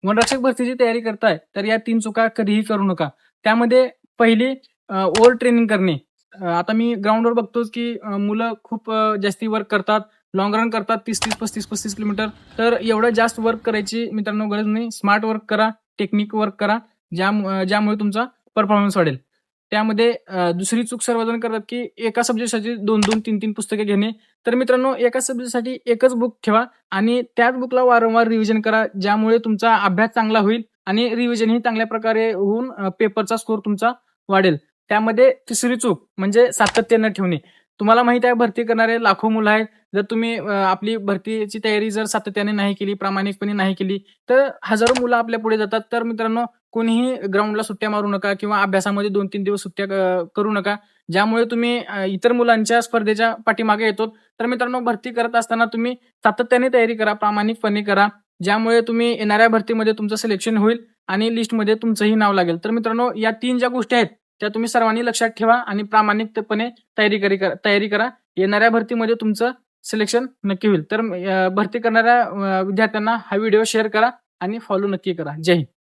वनरक्षक भरतीची तयारी करताय तर या 3 चुका कधीही करू नका. त्यामध्ये पहिली ओव्हर ट्रेनिंग करणे. आता मी ग्राउंडवर बघतोच की मुलं खूप जास्ती वर्क करतात, लाँग रन करतात 30-30, 35-35 किलोमीटर. तर एवढं जास्त वर्क करायची मित्रांनो गरज नाही. स्मार्ट वर्क करा, टेक्निक वर्क करा, ज्यामुळे तुमचा परफॉर्मन्स वाढेल. त्यामध्ये दुसरी चूक सर्वजण करतात की एका सब्जेक्टसाठी 2-2, 3-3 पुस्तके घेणे. तर मित्रांनो एका सब्जेक्टसाठी एकच बुक ठेवा आणि त्याच बुकला वारंवार रिव्हिजन करा, ज्यामुळे तुमचा अभ्यास चांगला होईल आणि रिव्हिजनही चांगल्या प्रकारे होऊन पेपरचा स्कोर तुमचा वाढेल. त्यामध्ये तिसरी चूक म्हणजे सातत्य न ठेवणे. तुम्हाला माहित आहे भरती करणारे लाखो मुलं आहेत. जर तुम्ही आपली भरतीची तयारी जर सातत्याने नाही केली, प्रामाणिकपणे नाही केली, तर हजारो मुलं आपल्या पुढे जातात. तर मित्रांनो कोणीही ग्राउंडला सुट्ट्या मारू नका किंवा अभ्यासामध्ये 2-3 दिवस सुट्ट्या करू नका. ज्यामुळे तुम्ही इतर मुलांच्या स्पर्धेच्या पाठीमागे येतो. तर मित्रांनो भरती करत असताना तुम्ही सातत्याने तयारी करा, प्रामाणिकपणे करा. ज्यामुळे तुम्ही येणाऱ्या भरतीमध्ये तुमचं सिलेक्शन होईल आणि लिस्टमध्ये तुमचंही नाव लागेल. तर मित्रांनो या 3 ज्या गोष्टी आहेत त्या तुम्ही सर्वांनी लक्षात ठेवा आणि प्रामाणिकपणे तयारी करा. येणाऱ्या भरतीमध्ये तुमचं सिलेक्शन नक्की होईल. तर भरती करणाऱ्या विद्यार्थ्यांना हा व्हिडिओ शेअर करा आणि फॉलो नक्की करा. जय हिंद.